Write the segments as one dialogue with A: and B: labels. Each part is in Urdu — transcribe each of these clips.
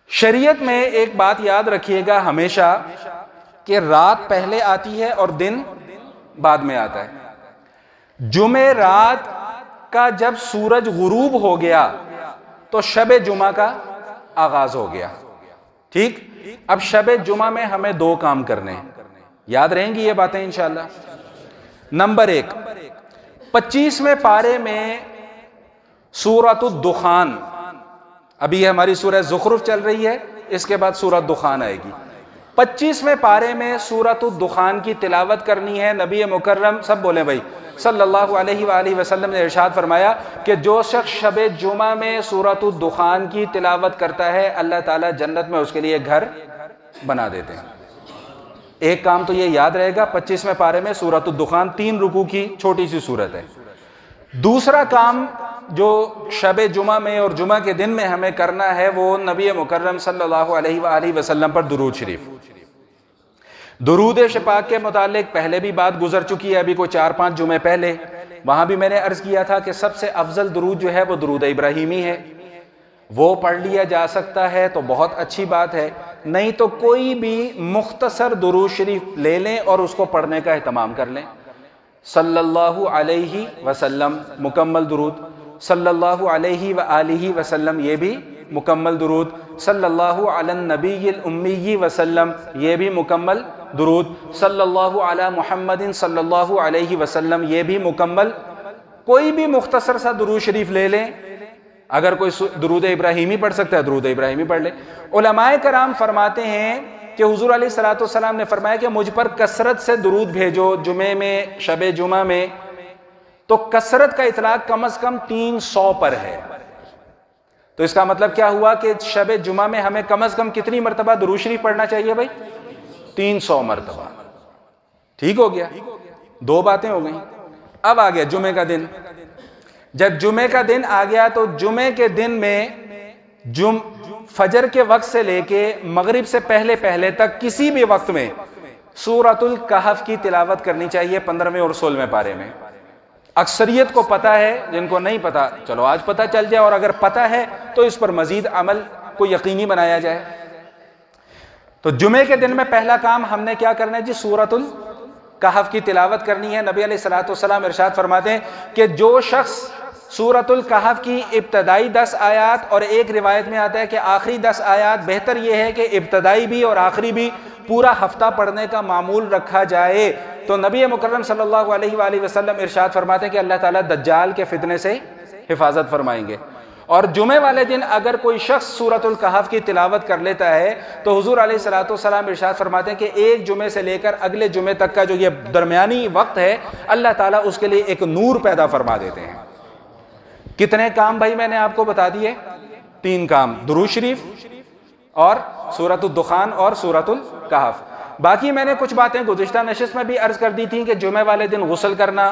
A: شریعت میں ایک بات یاد رکھیے گا ہمیشہ کہ رات پہلے آتی ہے اور دن بعد میں آتا ہے۔ جمعہ رات کا جب سورج غروب ہو گیا تو شب جمعہ کا آغاز ہو گیا، ٹھیک؟ اب شب جمعہ میں ہمیں دو کام کرنے ہیں، یاد رہیں گی یہ باتیں انشاءاللہ۔ نمبر ایک، 25ویں پارے میں سورۃ الدخان، ابھی یہ ہماری سورہ زخرف چل رہی ہے، اس کے بعد سورۃ دخان آئے گی۔ 25ویں پارے میں سورۃ الدخان کی تلاوت کرنی ہے۔ نبی مکرم، سب بولیں بھائی، صلی اللہ علیہ وآلہ وسلم نے ارشاد فرمایا کہ جو شخص شب جمعہ میں سورۃ الدخان کی تلاوت کرتا ہے اللہ تعالیٰ جنت میں اس کے لیے گھر بنا دیتے ہیں۔ ایک کام تو یہ یاد رہے گا، 25ویں پارے میں سورۃ الدخان 3 رکوع کی چھوٹی سی سورت ہے۔ دوسرا کام جو شب جمعہ میں اور جمعہ کے دن میں ہمیں کرنا ہے وہ نبی مکرم صلی اللہ علیہ وآلہ وسلم پر درود شریف۔ درود شفاق کے متعلق پہلے بھی بات گزر چکی ہے، ابھی کوئی 4-5 جمعے پہلے، وہاں بھی میں نے عرض کیا تھا کہ سب سے افضل درود جو ہے وہ درود ابراہیمی ہے، وہ پڑھ لیا جا سکتا ہے تو بہت اچھی بات ہے، نہیں تو کوئی بھی مختصر درود شریف لے لیں اور اس کو پڑھنے کا اہتمام کر لیں۔ صلی اللہ علیہ وسلم مکمل درود، صلی اللہ علیہ وآلہ وسلم یہ بھی مکمل درود، صلی اللہ علی النبی الامی وسلم یہ بھی مکمل درود، صلی اللہ علی محمد صلی اللہ علیہ وسلم یہ بھی مکمل۔ کوئی بھی مختصر سا درود شریف لے لیں، اگر کوئی درود ابراہیمی پڑھ سکتا ہے درود ابراہیمی پڑھ لیں۔ علماء کرام فرماتے ہیں کہ حضور علیہ الصلوۃ والسلام نے فرمایا کہ مجھ پر کثرت سے درود بھیجو جمعے میں، شب جمعہ میں، تو کثرت کا اطلاق کم از کم 300 پر ہے۔ تو اس کا مطلب کیا ہوا کہ شب جمعہ میں ہمیں کم از کم کتنی مرتبہ درود شریف پڑھنا چاہیے بھائی؟ 300 مرتبہ۔ ٹھیک ہو گیا، 2 باتیں ہو گئیں۔ اب آ گیا جمعے کا دن۔ جب جمعے کا دن آ گیا تو جمعے کے دن میں فجر کے وقت سے لے کے مغرب سے پہلے پہلے تک کسی بھی وقت میں سورۃ الکہف کی تلاوت کرنی چاہیے 15ویں اور 16ویں پارے میں۔ اکثریت کو پتا ہے، جن کو نہیں پتا چلو آج پتا چل جائے، اور اگر پتا ہے تو اس پر مزید عمل کو یقینی بنایا جائے۔ تو جمعے کے دن میں پہلا کام ہم نے کیا کرنا ہے جی؟ سورۃ الکہف کی تلاوت کرنی ہے۔ نبی علیہ الصلوۃ والسلام ارشاد فرماتے ہیں کہ جو شخص سورۃ الکہف کی ابتدائی 10 آیات، اور ایک روایت میں آتا ہے کہ آخری 10 آیات، بہتر یہ ہے کہ ابتدائی بھی اور آخری بھی پورا ہفتہ پڑھنے کا معمول رکھا جائے، تو نبی مکرم صلی اللہ علیہ وآلہ وسلم ارشاد فرماتے ہیں کہ اللہ تعالیٰ دجال کے فتنے سے حفاظت فرمائیں گے۔ اور جمعے والے دن اگر کوئی شخص سورۃ الکہف کی تلاوت کر لیتا ہے تو حضور علیہ الصلوۃ والسلام ارشاد فرماتے ہیں کہ ایک جمعے سے لے کر اگلے جمعے تک کا جو یہ درمیانی وقت ہے اللہ تعالیٰ اس کے لیے ایک نور پیدا فرما دیتے ہیں۔ کتنے کام بھائی میں نے آپ کو بتا دیے؟ 3 کام، درود شریف اور سورۃ الدخان اور سورۃ الکہف۔ باقی میں نے کچھ باتیں گزشتہ نشست میں بھی عرض کر دی تھیں کہ جمعے والے دن غسل کرنا،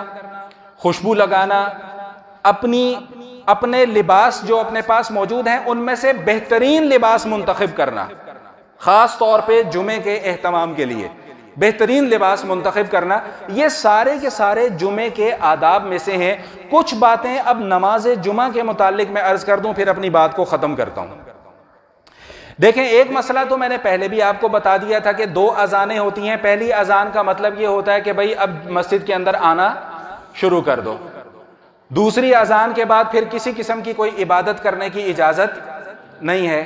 A: خوشبو لگانا، اپنے لباس جو اپنے پاس موجود ہیں ان میں سے بہترین لباس منتخب کرنا، خاص طور پہ جمعے کے اہتمام کے لیے بہترین لباس منتخب کرنا، یہ سارے کے سارے جمعے کے آداب میں سے ہیں۔ کچھ باتیں اب نماز جمعہ کے متعلق میں عرض کر دوں، پھر اپنی بات کو ختم کرتا ہوں۔ دیکھیں، ایک مسئلہ تو میں نے پہلے بھی آپ کو بتا دیا تھا کہ 2 اذانیں ہوتی ہیں۔ پہلی اذان کا مطلب یہ ہوتا ہے کہ بھائی اب مسجد کے اندر آنا شروع کر دو۔ دوسری اذان کے بعد پھر کسی قسم کی کوئی عبادت کرنے کی اجازت نہیں ہے۔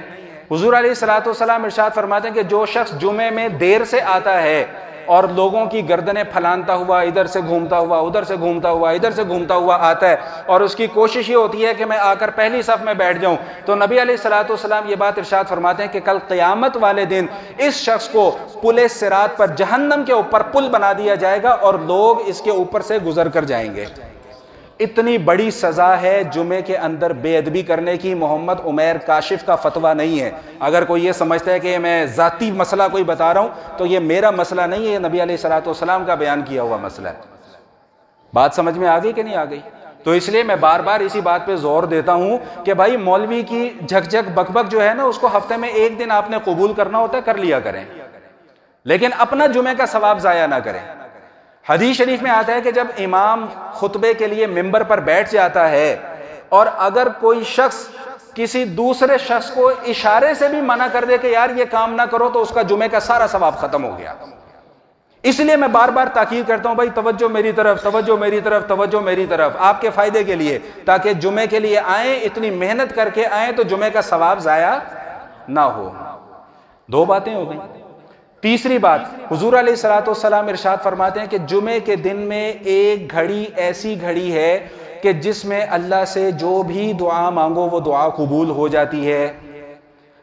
A: حضور علیہ الصلوۃ والسلام ارشاد فرماتے ہیں کہ جو شخص جمعے میں دیر سے آتا ہے اور لوگوں کی گردنیں پھلانتا ہوا ادھر سے گھومتا ہوا ادھر سے گھومتا ہوا ادھر سے گھومتا ہوا آتا ہے اور اس کی کوشش یہ ہوتی ہے کہ میں آ کر پہلی صف میں بیٹھ جاؤں، تو نبی علیہ الصلوۃ والسلام یہ بات ارشاد فرماتے ہیں کہ کل قیامت والے دن اس شخص کو پل صراط پر جہنم کے اوپر پل بنا دیا جائے گا اور لوگ اس کے اوپر سے گزر کر جائیں گے۔ اتنی بڑی سزا ہے جمعے کے اندر بے ادبی کرنے کی۔ محمد عمیر کاشف کا فتویٰ نہیں ہے۔ اگر کوئی یہ سمجھتا ہے کہ میں ذاتی مسئلہ کوئی بتا رہا ہوں تو یہ میرا مسئلہ نہیں ہے، یہ نبی علیہ الصلوۃ والسلام کا بیان کیا ہوا مسئلہ ہے۔ بات سمجھ میں آ گئی کہ نہیں آ گئی؟ تو اس لیے میں بار بار اسی بات پہ زور دیتا ہوں کہ بھائی مولوی کی جھک جھک بک بک جو ہے نا، اس کو ہفتے میں 1 دن آپ نے قبول کرنا ہوتا ہے، کر لیا کریں، لیکن اپنا جمعے کا ثواب ضائع نہ کریں۔ حدیث شریف میں آتا ہے کہ جب امام خطبے کے لیے ممبر پر بیٹھ جاتا ہے اور اگر کوئی شخص کسی دوسرے شخص کو اشارے سے بھی منع کر دے کہ یار یہ کام نہ کرو تو اس کا جمعے کا سارا ثواب ختم ہو گیا. اس لیے میں بار بار تاکید کرتا ہوں بھائی توجہ میری طرف، توجہ میری طرف، توجہ میری طرف، آپ کے فائدے کے لیے، تاکہ جمعے کے لیے آئیں، اتنی محنت کر کے آئیں تو جمعے کا ثواب ضائع نہ ہو. 2 باتیں ہو گئیں. تیسری بات، حضور علیہ الصلوۃ والسلام ارشاد فرماتے ہیں کہ جمعے کے دن میں ایک گھڑی ایسی گھڑی ہے کہ جس میں اللہ سے جو بھی دعا مانگو وہ دعا قبول ہو جاتی ہے.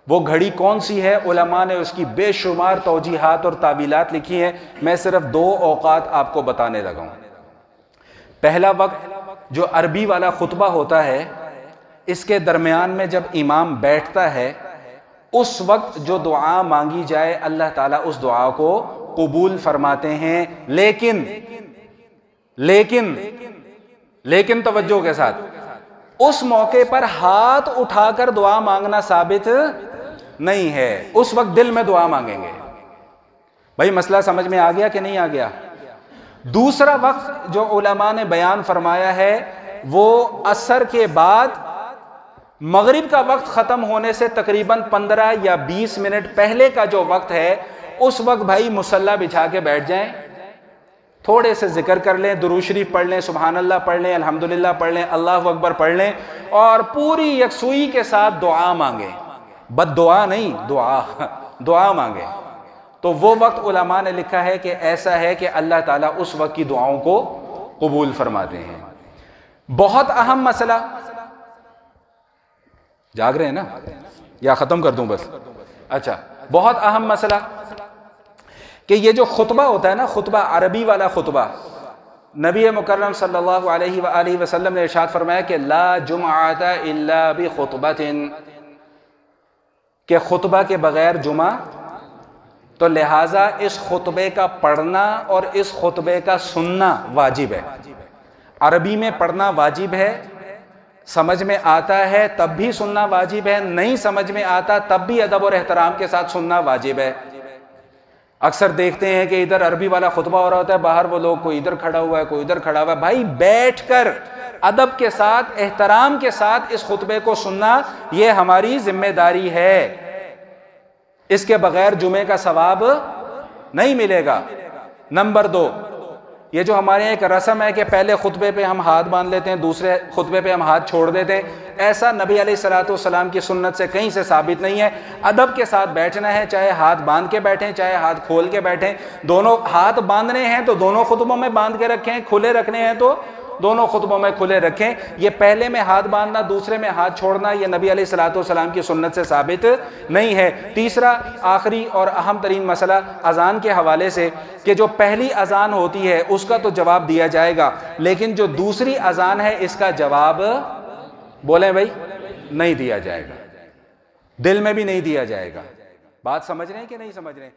A: وہ گھڑی کون سی ہے؟ علماء نے اس کی بے شمار توجیحات اور تعبیلات لکھی ہیں. میں صرف 2 اوقات آپ کو بتانے لگا ہوں. پہلا وقت جو عربی والا خطبہ ہوتا ہے، اس کے درمیان میں جب امام بیٹھتا ہے، اس وقت جو دعا مانگی جائے اللہ تعالیٰ اس دعا کو قبول فرماتے ہیں. لیکن توجہ کے ساتھ، اس موقع پر ہاتھ اٹھا کر دعا مانگنا ثابت نہیں ہے. اس وقت دل میں دعا مانگیں گے. بھائی مسئلہ سمجھ میں آ گیا کہ نہیں آ گیا؟ دوسرا وقت جو علماء نے بیان فرمایا ہے وہ عصر کے بعد مغرب کا وقت ختم ہونے سے تقریباً 15 یا 20 منٹ پہلے کا جو وقت ہے، اس وقت بھائی مصلی بچھا کے بیٹھ جائیں، تھوڑے سے ذکر کر لیں، درود شریف پڑھ لیں، سبحان اللہ پڑھ لیں، الحمدللہ پڑھ لیں، اللہ اکبر پڑھ لیں، اور پوری یکسوئی کے ساتھ دعا مانگیں. بد دعا نہیں، دعا مانگیں. تو وہ وقت علماء نے لکھا ہے کہ ایسا ہے کہ اللہ تعالیٰ اس وقت کی دعاؤں کو قبول فرماتے ہیں. بہت اہم مسئلہ، جاگ رہے ہیں نا یا ختم کر دوں بس؟ اچھا، بہت اہم مسئلہ کہ یہ جو خطبہ ہوتا ہے نا، خطبہ عربی والا خطبہ، نبی مکرم صلی اللہ علیہ وآلہ وسلم نے ارشاد فرمایا کہ لا جمعۃ الا بخطبۃ، کہ خطبہ کے بغیر جمعہ. تو لہٰذا اس خطبے کا پڑھنا اور اس خطبے کا سننا واجب ہے. عربی میں پڑھنا واجب ہے، سمجھ میں آتا ہے تب بھی سننا واجب ہے، نہیں سمجھ میں آتا تب بھی ادب اور احترام کے ساتھ سننا واجب ہے. اکثر دیکھتے ہیں کہ ادھر عربی والا خطبہ ہو رہا ہوتا ہے، باہر وہ لوگ کوئی ادھر کھڑا ہوا ہے، کوئی ادھر کھڑا ہوا ہے. بھائی بیٹھ کر ادب کے ساتھ، احترام کے ساتھ اس خطبے کو سننا یہ ہماری ذمہ داری ہے. اس کے بغیر جمعے کا ثواب نہیں ملے گا. نمبر 2، یہ جو ہمارے یہاں ایک رسم ہے کہ پہلے خطبے پہ ہم ہاتھ باندھ لیتے ہیں، دوسرے خطبے پہ ہم ہاتھ چھوڑ دیتے ہیں، ایسا نبی علیہ الصلوۃ والسلام کی سنت سے کہیں سے ثابت نہیں ہے. ادب کے ساتھ بیٹھنا ہے، چاہے ہاتھ باندھ کے بیٹھیں چاہے ہاتھ کھول کے بیٹھیں. دونوں ہاتھ باندھنے ہیں تو دونوں خطبوں میں باندھ کے رکھیں، کھلے رکھنے ہیں تو دونوں خطبوں میں کھلے رکھیں. یہ پہلے میں ہاتھ باندھنا دوسرے میں ہاتھ چھوڑنا یہ نبی علیہ الصلوۃ والسلام کی سنت سے ثابت نہیں ہے. تیسرا آخری اور اہم ترین مسئلہ اذان کے حوالے سے، کہ جو پہلی اذان ہوتی ہے اس کا تو جواب دیا جائے گا، لیکن جو دوسری اذان ہے اس کا جواب بولیں بھائی نہیں دیا جائے گا، دل میں بھی نہیں دیا جائے گا. بات سمجھ رہے ہیں کہ نہیں سمجھ رہے ہیں؟